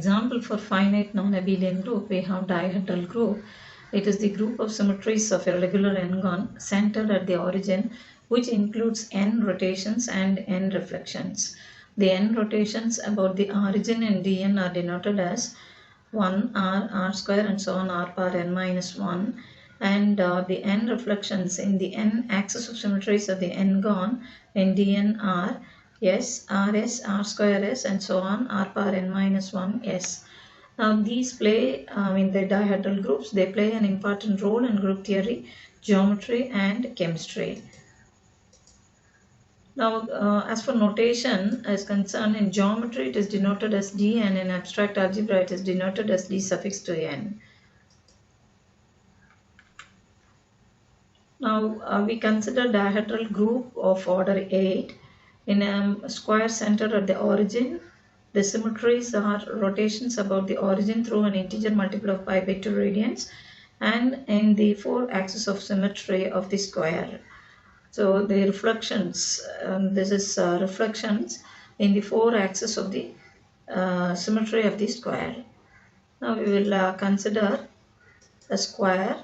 example for finite non-abelian group, we have dihedral group. It is the group of symmetries of a regular n-gon centered at the origin, which includes n rotations and n reflections. The n rotations about the origin in Dn are denoted as 1 r square and so on r power n minus 1, and the n reflections in the n axis of symmetries of the n-gon in Dn are s, rs, r square s and so on r power n minus 1 s. Now these play in the dihedral groups, they play an important role in group theory, geometry and chemistry. Now as for notation is concerned, in geometry it is denoted as d, and in abstract algebra it is denoted as d suffix to n. Now we consider dihedral group of order 8 in a square centered at the origin. The symmetries are rotations about the origin through an integer multiple of pi by 2 radians and in the 4 axis of symmetry of the square. So the reflections, this is reflections in the 4 axis of the symmetry of the square. Now we will consider a square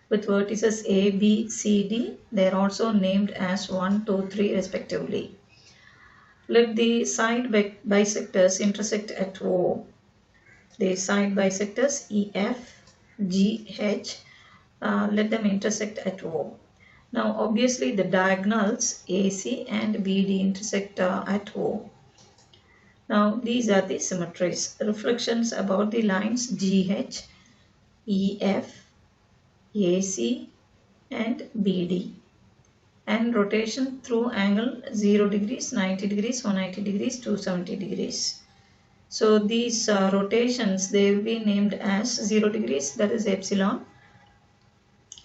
with vertices A, B, C, D. They are also named as 1, 2, 3 respectively. Let the side bisectors intersect at O. The side bisectors EF, G, H, let them intersect at O. Now obviously the diagonals AC and BD intersect at O. Now these are the symmetries. Reflections about the lines GH, EF, AC and BD. And rotation through angle 0 degrees, 90 degrees, 180 degrees, 270 degrees. So these rotations, they will be named as 0 degrees, that is epsilon.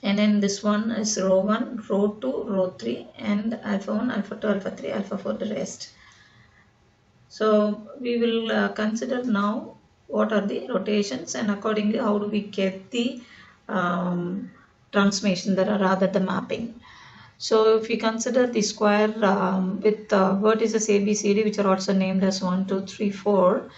And then this one is rho 1, rho 2, rho 3 and alpha 1, alpha 2, alpha 3, alpha 4 the rest. So we will consider now what are the rotations and accordingly how do we get the transformation, that are rather the mapping. So if we consider the square with vertices A, B, C, D, which are also named as 1, 2, 3, 4,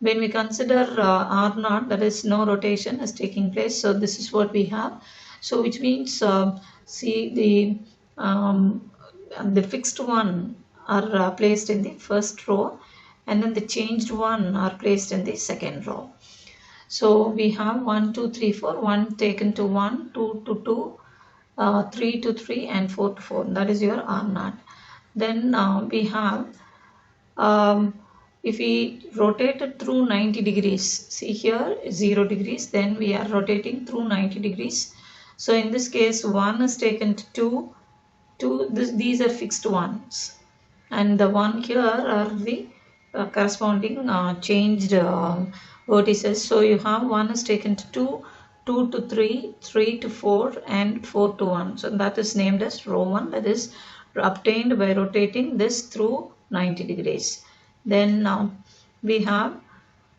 when we consider R0, that is no rotation is taking place. So this is what we have. So which means see the fixed one are placed in the first row and then the changed one are placed in the second row. So we have 1, 2, 3, 4, 1 taken to 1, 2 to 2, 3 to 3 and 4 to 4. That is your R0. Then we have, if we rotate it through 90 degrees, see here 0 degrees, then we are rotating through 90 degrees. So in this case 1 is taken to 2, these are fixed ones. And the one here are the corresponding changed vertices. So you have 1 is taken to 2, 2 to 3, 3 to 4 and 4 to 1. So that is named as rho 1, that is obtained by rotating this through 90 degrees. Then we have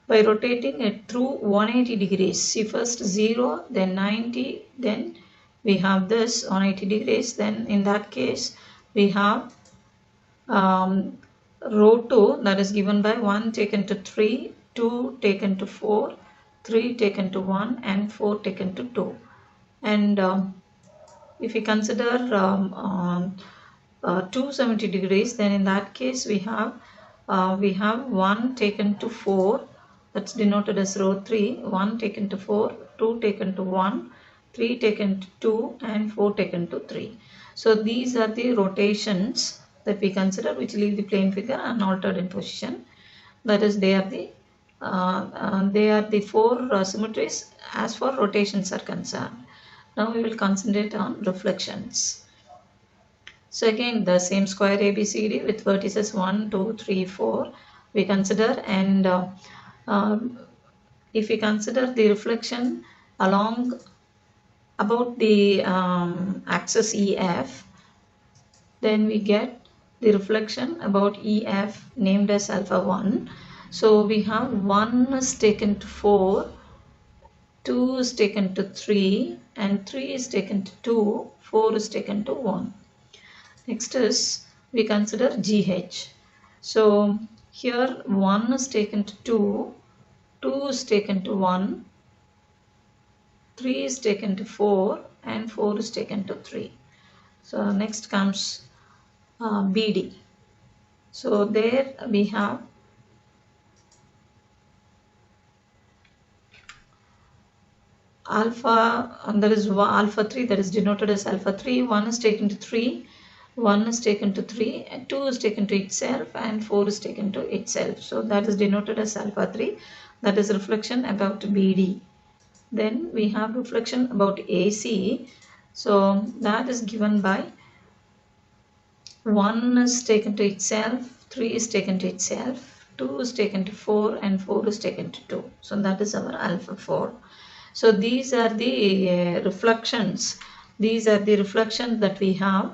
by rotating it through 180 degrees. See first 0, then 90, then we have this 180 degrees. Then in that case we have rho 2, that is given by 1 taken to 3, 2 taken to 4, 3 taken to 1 and 4 taken to 2. And if we consider 270 degrees, then in that case we have 1 taken to 4, that's denoted as rho 3, 1 taken to 4, 2 taken to 1, 3 taken to 2 and 4 taken to 3. So these are the rotations that we consider which leave the plane figure unaltered in position. That is they are the 4 symmetries as far rotations are concerned. Now we will concentrate on reflections. So again the same square ABCD with vertices 1, 2, 3, 4 we consider, and if we consider the reflection along about the axis EF, then we get the reflection about EF named as alpha 1. So we have 1 is taken to 4, 2 is taken to 3 and 3 is taken to 2, 4 is taken to 1. Next is we consider GH. So here 1 is taken to 2, 2 is taken to 1, 3 is taken to 4, and 4 is taken to 3. So next comes BD. So there we have alpha, and there is alpha 3, that is denoted as alpha 3. 1 is taken to 3, 1 is taken to 3, and 2 is taken to itself, and 4 is taken to itself. So that is denoted as alpha 3. That is reflection about BD. Then we have reflection about AC. So that is given by 1 is taken to itself, 3 is taken to itself, 2 is taken to 4, and 4 is taken to 2. So that is our alpha 4. So these are the reflections. These are the reflections that we have.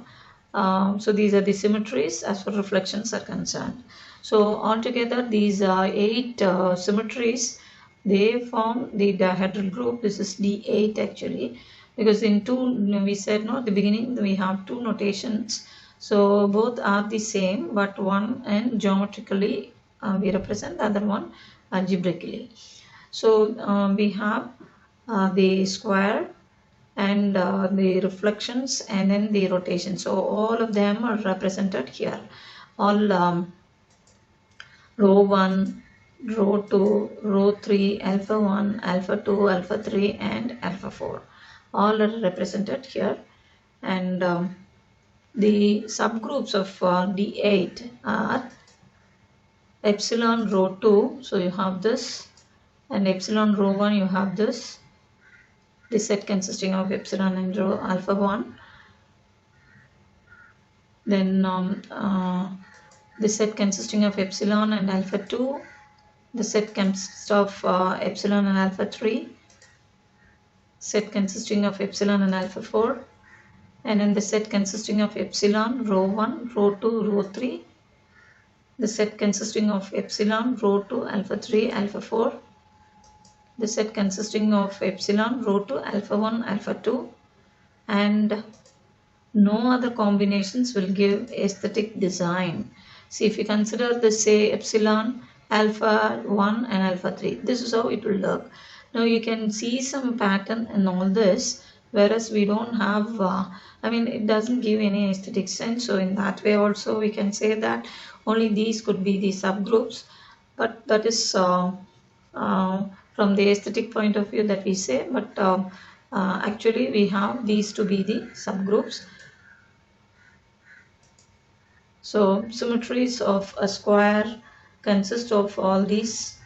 So these are the symmetries as far as reflections are concerned. So altogether these 8 symmetries, they form the dihedral group. This is D8 actually, because in 2 we said no at the beginning we have 2 notations. So both are the same, but one and geometrically we represent, the other one algebraically. So we have the square and the reflections and then the rotation. So all of them are represented here. All row 1, row 2, row 3, alpha 1, alpha 2, alpha 3 and alpha 4. All are represented here. And the subgroups of D8 are epsilon row 2. So you have this, and epsilon row 1 you have this. The set consisting of epsilon and rho alpha 1. Then the set consisting of epsilon and alpha 2. The set consists of epsilon and alpha 3. Set consisting of epsilon and alpha 4. And then the set consisting of epsilon row 1, row 2, row 3. The set consisting of epsilon row 2, alpha 3, alpha 4. The set consisting of epsilon row 2, alpha 1, alpha 2, and no other combinations will give aesthetic design. See, if you consider this, say epsilon, alpha 1 and alpha 3, this is how it will look. Now you can see some pattern in all this, whereas we don't have, it doesn't give any aesthetic sense. So in that way also we can say that only these could be the subgroups, but that is from the aesthetic point of view that we say, but actually we have these to be the subgroups. So symmetries of a square consist of all these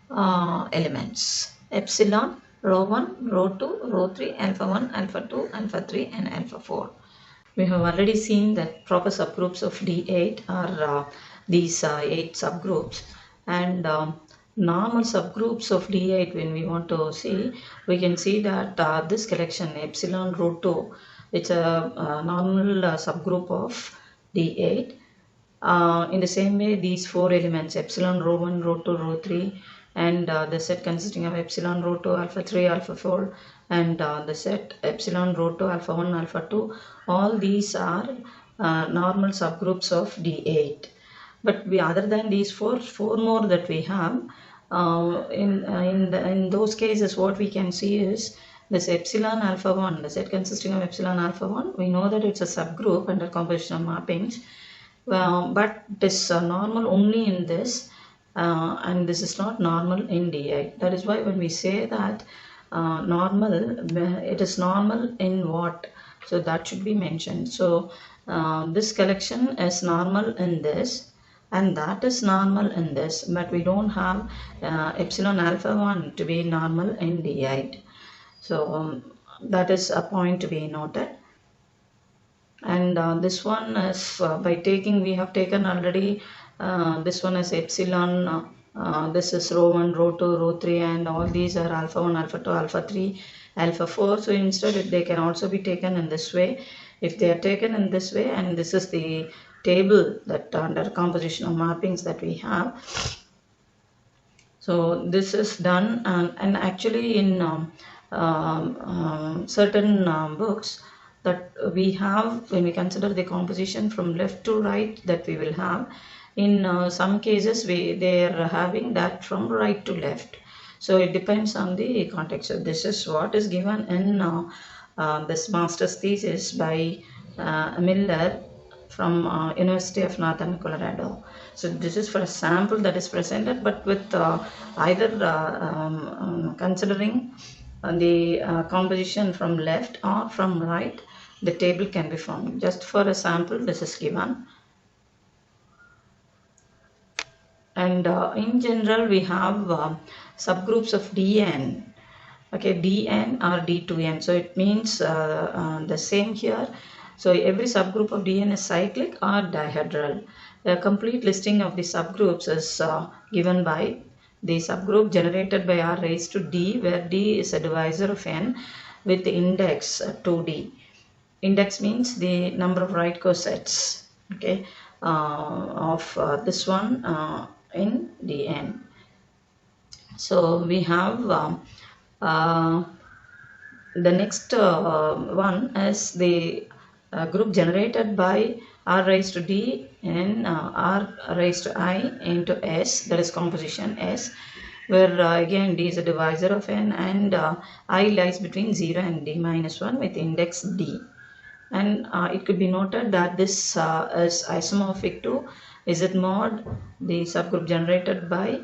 elements: epsilon, row 1, row 2, row 3, alpha 1, alpha 2, alpha 3 and alpha 4. We have already seen that proper subgroups of D8 are these 8 subgroups, and normal subgroups of D8, when we want to see, we can see that this collection epsilon row 2, it's a normal subgroup of D8. In the same way, these 4 elements epsilon row 1, row 2, row 3, and the set consisting of epsilon row 2, alpha 3, alpha 4, and the set epsilon row 2, alpha 1, alpha 2, all these are normal subgroups of D8. But other than these four more that we have, in those cases what we can see is this epsilon alpha 1, the set consisting of epsilon alpha 1, we know that it's a subgroup under composition of mappings, but it is normal only in this, and this is not normal in D8. That is why when we say that normal, it is normal in what? So that should be mentioned. So this collection is normal in this, and that is normal in this, but we don't have epsilon alpha 1 to be normal in D8. So that is a point to be noted. And this one is by taking, we have taken already, this one is epsilon, this is row 1, row 2, row 3, and all these are alpha 1, alpha 2, alpha 3, alpha 4. So instead they can also be taken in this way. If they are taken in this way, and this is the table that under composition of mappings that we have. So this is done, and actually in certain books that we have, when we consider the composition from left to right that we will have, in some cases they are having that from right to left. So it depends on the context. So this is what is given in this master's thesis by Miller from University of Northern Colorado. So this is for a sample that is presented, but with either considering the composition from left or from right, the table can be formed. Just for a sample, this is given. And in general, we have subgroups of Dn. Okay, Dn or D2n. So it means the same here. So every subgroup of Dn is cyclic or dihedral. The complete listing of the subgroups is given by the subgroup generated by R raised to D, where D is a divisor of n with the index 2D. Index means the number of right cosets, okay, of this one in Dn. So we have the next one is the group generated by R raised to D and R raised to I into S, that is composition S, where again D is a divisor of n, and I lies between 0 and D minus 1 with index D. And it could be noted that this is isomorphic to Z mod, the subgroup generated by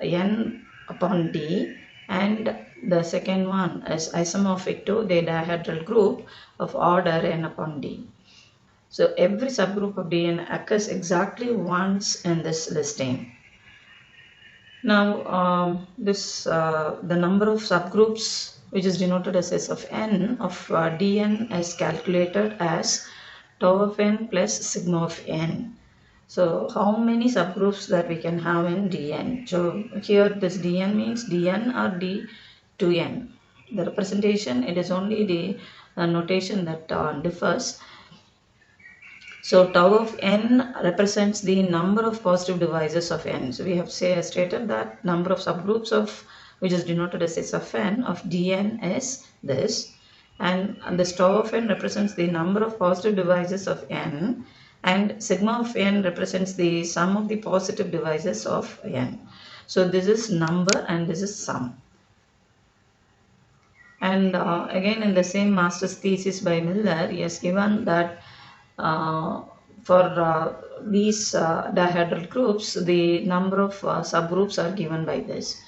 n upon D, and the second one is isomorphic to the dihedral group of order n upon D. So every subgroup of Dn occurs exactly once in this listing. Now the number of subgroups, which is denoted as S of n of Dn, is calculated as tau of n plus sigma of n. So how many subgroups that we can have in Dn? So here this Dn means Dn or D2n. The representation, it is only the notation that differs. So tau of n represents the number of positive divisors of n. So we have stated that number of subgroups of, which is denoted as S of n of Dn is this, and this tau of n represents the number of positive divisors of n, and sigma of n represents the sum of the positive divisors of n. So this is number and this is sum. And again in the same master's thesis by Miller, he has given that for these dihedral groups, the number of subgroups are given by this.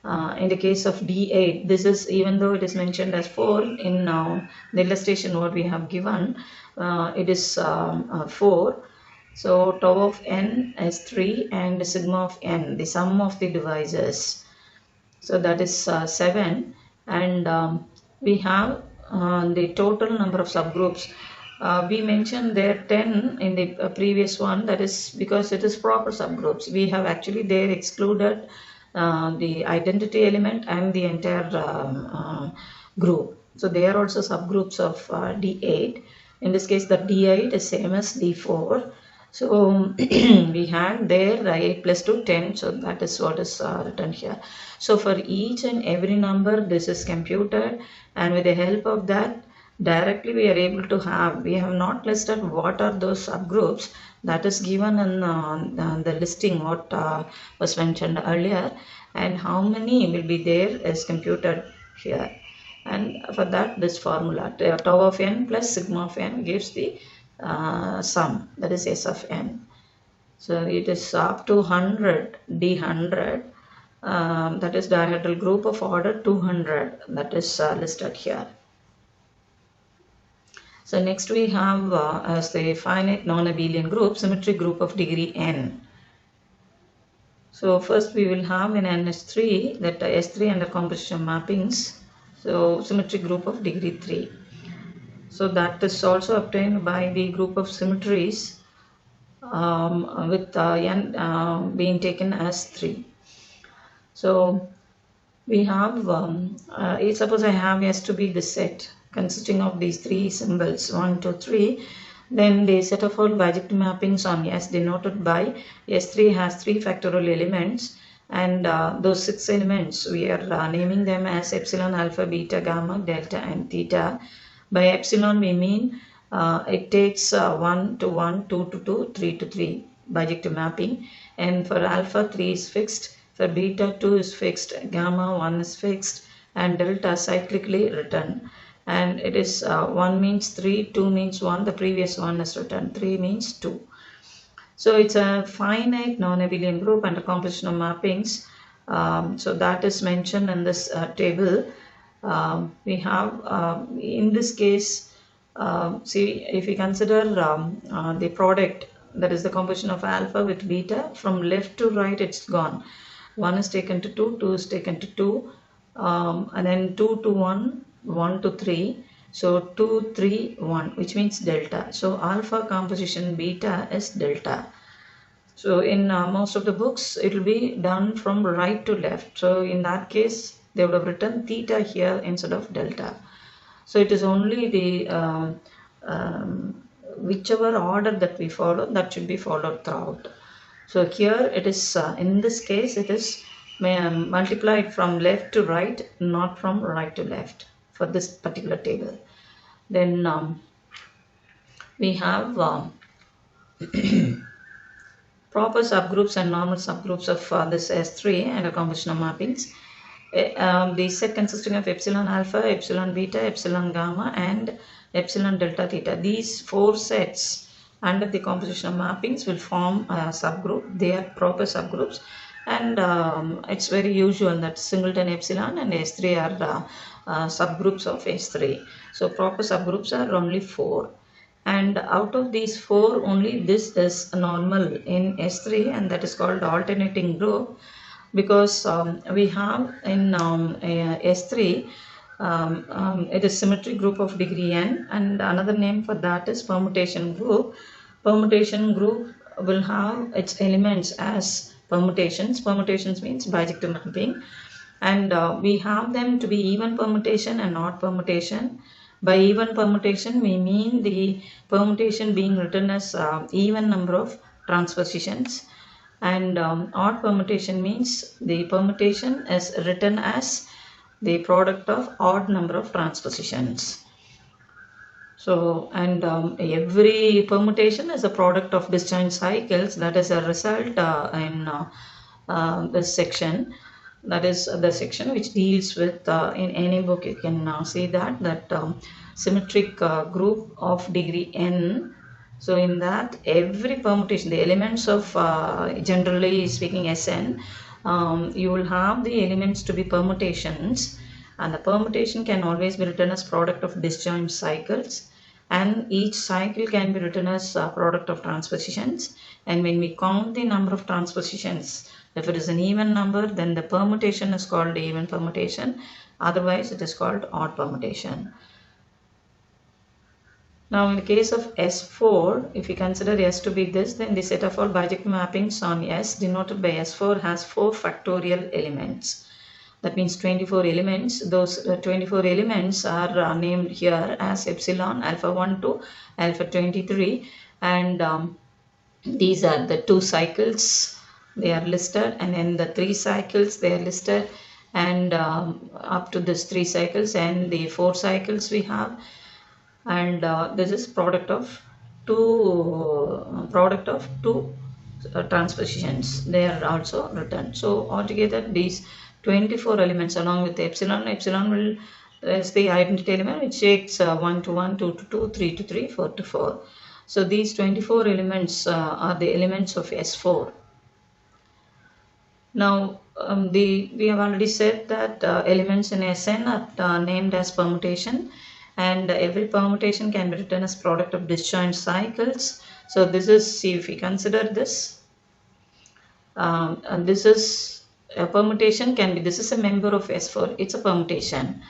In the case of D8, this is, even though it is mentioned as 4 in the illustration what we have given, it is 4. So tau of n is 3 and sigma of n, the sum of the divisors. So that is 7, and we have the total number of subgroups. We mentioned there 10 in the previous one, that is because it is proper subgroups. We have actually there excluded the identity element and the entire group. So they are also subgroups of D8. In this case, the D8 is same as D4. So we had there 8 plus 2, 10. So that is what is written here. So for each and every number, this is computed, and with the help of that, directly we are able to have, we have not listed what are those subgroups, that is given in the listing what was mentioned earlier, and how many will be there is computed here. And for that, this formula tau of n plus sigma of n gives the sum, that is S of n. So it is up to 100 D100, that is dihedral group of order 200, that is listed here. So next we have as the finite non-abelian group, symmetric group of degree n. So first we will have in n is 3, that S3 under composition mappings. So symmetric group of degree 3. So that is also obtained by the group of symmetries with n being taken as 3. So we have, suppose I have S to be the set consisting of these 3 symbols 1, 2, 3, then the set of all bijective mappings on S denoted by S3 has 3 factorial elements, and those 6 elements we are naming them as epsilon, alpha, beta, gamma, delta and theta. By epsilon we mean it takes 1 to 1, 2 to 2, 3 to 3 bijective mapping, and for alpha 3 is fixed, For beta 2 is fixed, gamma 1 is fixed, and delta cyclically written. And it is 1 means 3, 2 means 1, the previous one is written, 3 means 2. So it's a finite non-abelian group and a composition of mappings. So that is mentioned in this table. We have, in this case, see, if we consider the product, that is the composition of alpha with beta, from left to right it's gone. 1 is taken to 2, 2 is taken to 2, and then 2 to 1, 1 to 3. So 2, 3, 1, which means delta. So alpha composition beta is delta. So in most of the books, it will be done from right to left. So in that case, they would have written theta here instead of delta. So it is only the whichever order that we follow, that should be followed throughout. So here it is, in this case, it is multiplied from left to right, not from right to left for this particular table. Then we have proper subgroups and normal subgroups of this S3 and a composition of mappings. The set consisting of epsilon alpha, epsilon beta, epsilon gamma, and epsilon delta theta. These 4 sets under the composition of mappings will form a subgroup. They are proper subgroups, and it's very usual that singleton epsilon and S3 are subgroups of S3. So proper subgroups are only 4. And out of these 4, only this is normal in S3, and that is called alternating group, because we have in S3 it is symmetric group of degree n, and another name for that is permutation group. Permutation group will have its elements as permutations. Permutations means bijective mapping, and we have them to be even permutation and odd permutation. By even permutation, we mean the permutation being written as even number of transpositions, and odd permutation means the permutation is written as the product of odd number of transpositions. So, and every permutation is a product of disjoint cycles. That is a result in this section. That is the section which deals with, in any book you can see that symmetric group of degree n. So in that, every permutation, the elements of generally speaking Sn, you will have the elements to be permutations, and the permutation can always be written as product of disjoint cycles, and each cycle can be written as product of transpositions. And when we count the number of transpositions, if it is an even number, then the permutation is called even permutation. Otherwise, it is called odd permutation. Now, in the case of S4, if we consider S to be this, then the set of all bijective mappings on S denoted by S4 has 4 factorial elements. That means 24 elements. Those 24 elements are named here as epsilon, alpha 1 to alpha 23, and these are the 2 cycles. They are listed, and then the 3 cycles they are listed, and up to this 3 cycles and the 4 cycles we have, and this is product of two transpositions. They are also written. So altogether these 24 elements along with epsilon will is the identity element which takes 1 to 1, 2 to 2, 3 to 3, 4 to 4. So these 24 elements are the elements of S4. Now, we have already said that elements in Sn are named as permutation, and every permutation can be written as product of disjoint cycles. So this is, see, if we consider this, and this is a permutation can be, this is a member of S4, it's a permutation.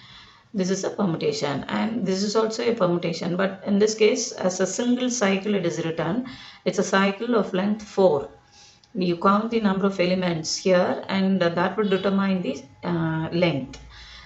This is a permutation, and this is also a permutation, but in this case, as a single cycle it is written. It's a cycle of length 4. You count the number of elements here, and that will determine the length.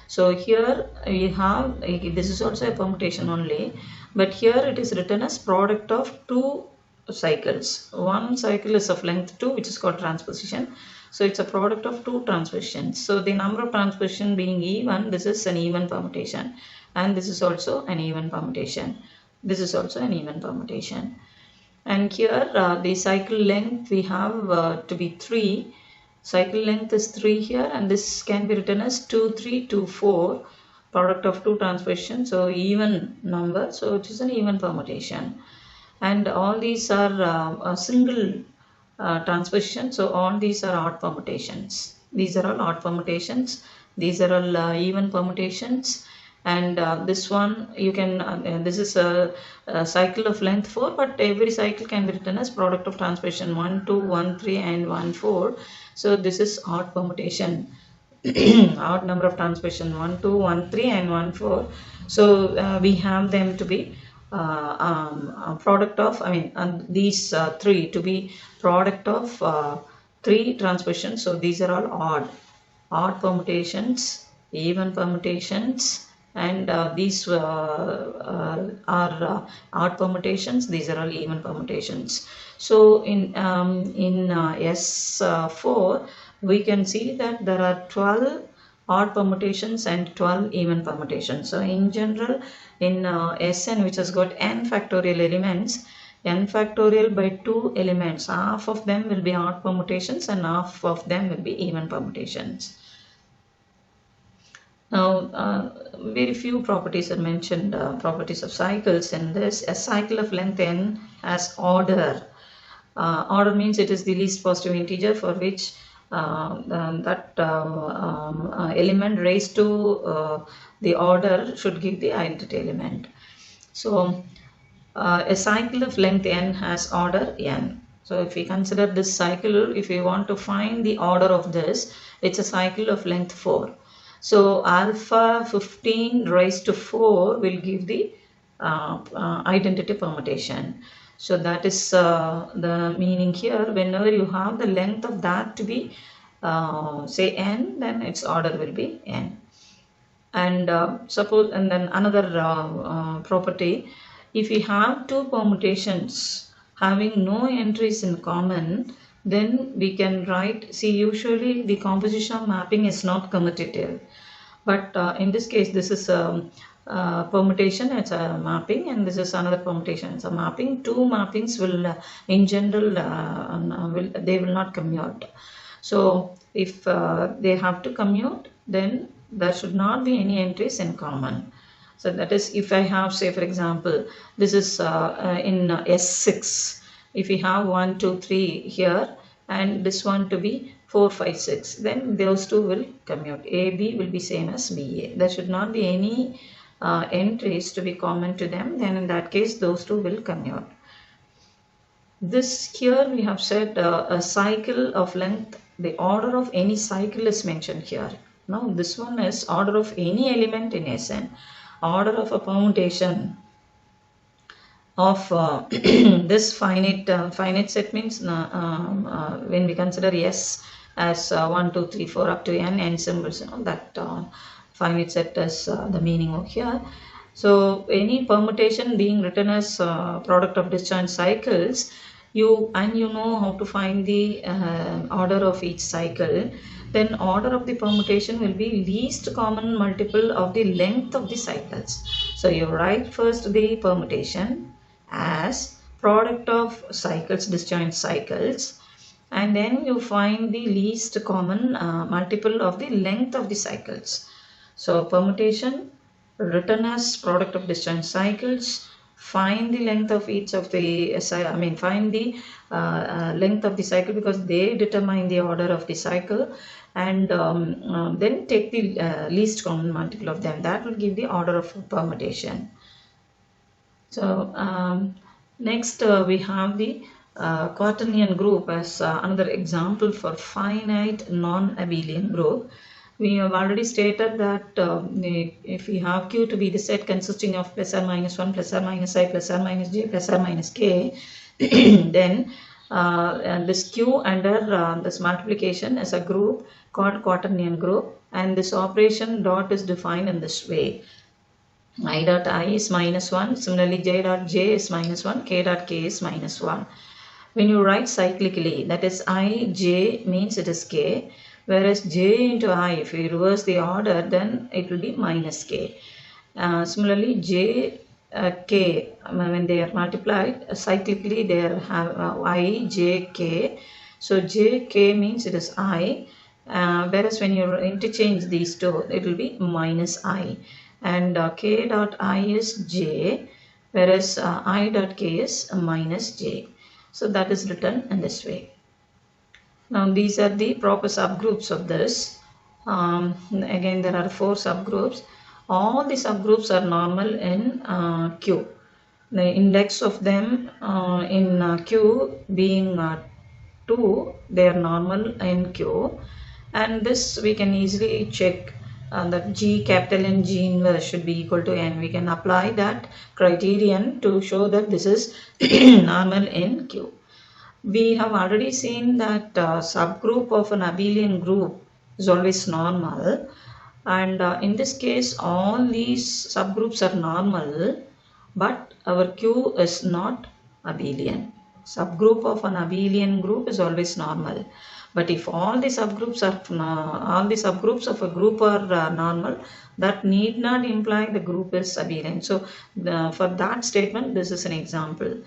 So here we have, this is also a permutation only, but here it is written as product of 2 cycles. One cycle is of length 2, which is called transposition. So it's a product of 2 transpositions. So the number of transposition being even, this is an even permutation, and this is also an even permutation. This is also an even permutation. And here the cycle length we have to be 3. cycle length is 3 here, and this can be written as 2 3 2 4, product of two transpositions, so even number, so it is an even permutation. And all these are a single transposition, so all these are odd permutations. These are all odd permutations, these are all even permutations. And this one you can this is a cycle of length 4, but every cycle can be written as product of transposition 1 2 1 3 and 1 4. So this is odd permutation. Odd number of transposition 1 2 1 3 and 1 4. So we have them to be a product of, these three to be product of three transpositions. So these are all odd permutations, even permutations, and these are odd permutations. These are all even permutations. So in S4 we can see that there are 12 odd permutations and 12 even permutations. So in general, in Sn, which has got n factorial elements, n factorial by 2 elements, half of them will be odd permutations and half of them will be even permutations. Now, very few properties are mentioned, properties of cycles in this. A cycle of length n has order. Order means it is the least positive integer for which element raised to the order should give the identity element. So a cycle of length n has order n. So if we consider this cycle, if we want to find the order of this, it's a cycle of length 4. So alpha 15 raised to 4 will give the identity permutation. So that is the meaning here. Whenever you have the length of that to be say n, then its order will be n. And and then another property, if we have two permutations having no entries in common, then we can write, see, usually the composition of mapping is not commutative, but in this case this is a permutation, it's a mapping, and this is another permutation, it's a mapping. Two mappings will in general they will not commute. So if they have to commute, then there should not be any entries in common. So that is, if I have, say for example, this is in S6, if we have 1 2 3 here and this one to be 4 5 6, then those two will commute. AB will be same as BA. There should not be any entries to be common to them, then in that case those two will commute. This here we have said a cycle of length, the order of any cycle is mentioned here. Now this one is order of any element in Sn. Order of a permutation of this finite set means when we consider S as 1 2 3 4 up to n symbols, that finite set is the meaning of here. So any permutation being written as product of disjoint cycles, you know how to find the order of each cycle, then order of the permutation will be least common multiple of the length of the cycles. So you write first the permutation as product of cycles, disjoint cycles, and then you find the least common multiple of the length of the cycles. So permutation written as product of disjoint cycles, find the length of each of the find the length of the cycle because they determine the order of the cycle, and then take the least common multiple of them. That will give the order of permutation. So next we have the Quaternion group as another example for finite non-abelian group. We have already stated that if we have Q to be the set consisting of plus or minus 1, plus or minus I, plus or minus j, plus or minus k, then this Q under this multiplication is a group called Quaternion group, and this operation dot is defined in this way. I dot I is minus 1, similarly j dot j is minus 1, k dot k is minus 1. When you write cyclically, that is I, j means it is k, whereas j into I, if we reverse the order, then it will be minus k. Similarly, j, k, when they are multiplied cyclically, they have I, j, k. So jk means it is I, whereas when you interchange these two, it will be minus I. And k dot I is j, whereas I dot k is minus j. So that is written in this way. Now these are the proper subgroups of this. Again, there are 4 subgroups. All the subgroups are normal in Q. The index of them in Q being 2, they are normal in Q. And this we can easily check that G capital N G inverse should be equal to N. We can apply that criterion to show that this is normal in Q. We have already seen that subgroup of an abelian group is always normal, and in this case all these subgroups are normal, but our Q is not abelian. Subgroup of an abelian group is always normal, but if all the subgroups of a group are normal, that need not imply the group is abelian. So for that statement, this is an example.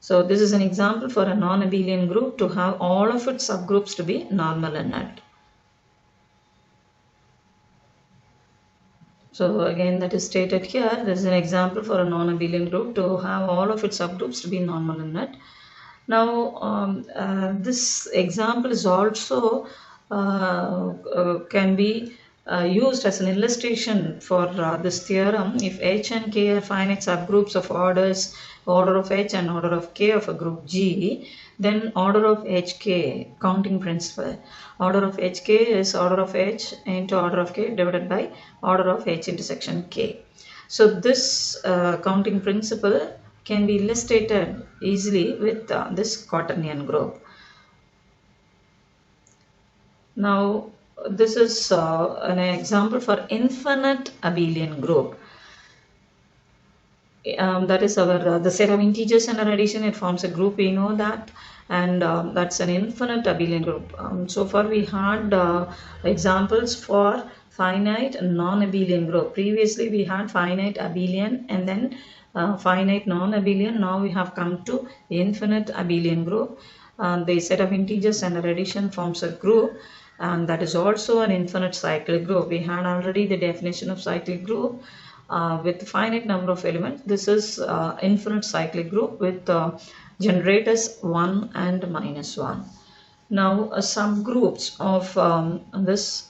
So this is an example for a non-abelian group to have all of its subgroups to be normal in it. So again, that is stated here. This is an example for a non-abelian group to have all of its subgroups to be normal in it. Now this example is also can be used as an illustration for this theorem. If H and K are finite subgroups of order of H and order of K of a group G, then order of HK, counting principle. Order of HK is order of H into order of K divided by order of H intersection K. So this counting principle can be illustrated easily with this Quaternion group. Now this is an example for infinite abelian group. That is our the set of integers and an addition, it forms a group, we know that, and that's an infinite abelian group. So far we had examples for finite non-abelian group. Previously we had finite abelian and then finite non-abelian. Now we have come to infinite abelian group. The set of integers and an addition forms a group, and that is also an infinite cyclic group. We had already the definition of cyclic group. With finite number of elements, this is infinite cyclic group with generators 1 and minus 1. Now subgroups of this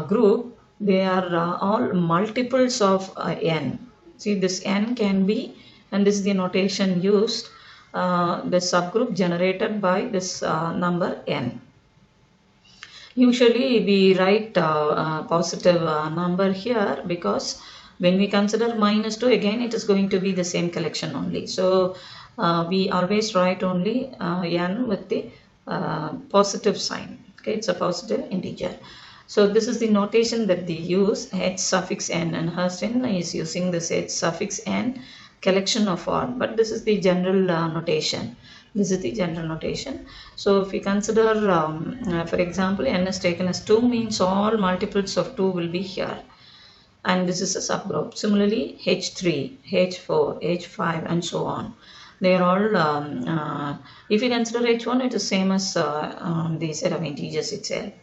group, they are all multiples of n. See, this n can be, and this is the notation used, the subgroup generated by this number n. Usually we write positive number here because when we consider minus 2, again it is going to be the same collection only. So we always write only n with the positive sign. Okay, it's a positive integer. So this is the notation that they use, h suffix n, and Hurston is using this h suffix n, collection of all, but this is the general notation. This is the general notation. So if we consider, for example, n is taken as 2, means all multiples of 2 will be here. And this is a subgroup. Similarly, H3, H4, H5 and so on. They are all, if you consider H1, it is same as the set of integers itself.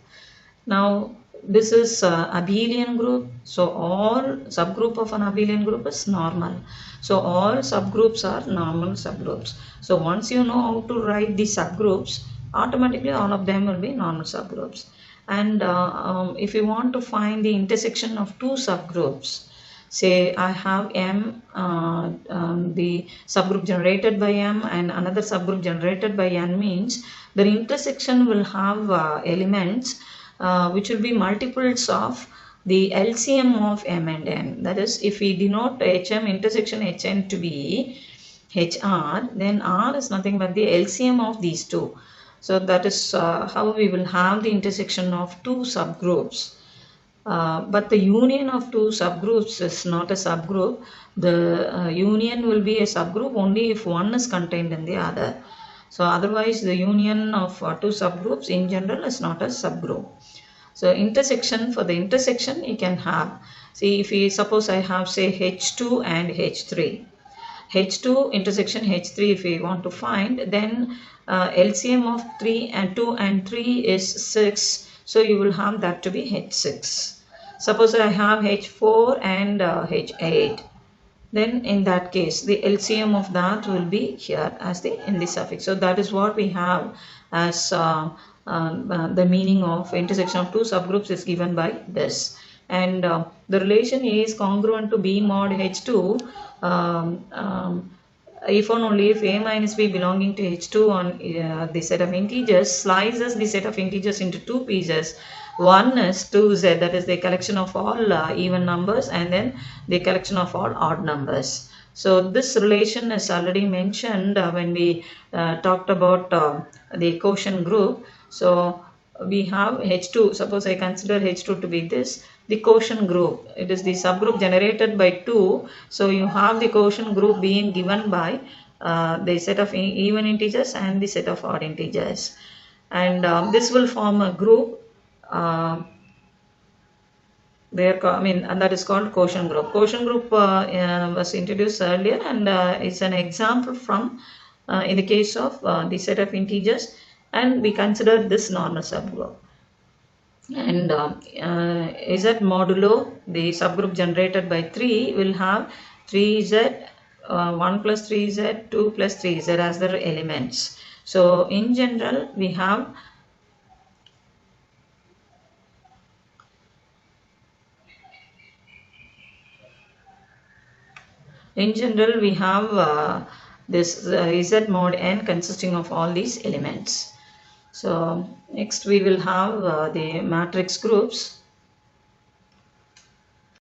Now, this is abelian group. So all subgroup of an abelian group is normal. So all subgroups are normal subgroups. So once you know how to write the subgroups, automatically all of them will be normal subgroups. And if you want to find the intersection of two subgroups, say I have M, the subgroup generated by M and another subgroup generated by N, means the intersection will have elements which will be multiples of the LCM of M and N. That is, if we denote HM intersection HN to be HR, then R is nothing but the LCM of these two. So that is how we will have the intersection of two subgroups. But the union of two subgroups is not a subgroup. The union will be a subgroup only if one is contained in the other. So otherwise the union of two subgroups in general is not a subgroup. So intersection, for the intersection you can have, see, if we suppose I have say H2 and H3. H2 intersection H3 if we want to find, then LCM of 3 and 2 and 3 is 6. So you will have that to be H6. Suppose I have H4 and H8. Then in that case the LCM of that will be here as in the suffix. So that is what we have as the meaning of intersection of two subgroups is given by this. And the relation is congruent to B mod H2 if and only if A minus B belonging to H2 on the set of integers slices the set of integers into two pieces. One is 2z, that is the collection of all even numbers, and then the collection of all odd numbers. So this relation is already mentioned when we talked about the quotient group. So we have H2, suppose I consider H2 to be this, the quotient group, it is the subgroup generated by 2. So you have the quotient group being given by the set of even integers and the set of odd integers, and this will form a group and that is called quotient group. Quotient group was introduced earlier, and is an example from in the case of the set of integers, and we consider this normal subgroup. And Z modulo, the subgroup generated by 3, will have 3z, 1 plus 3z, 2 plus 3z as their elements. So in general we have this Z mod n consisting of all these elements. So next we will have the matrix groups.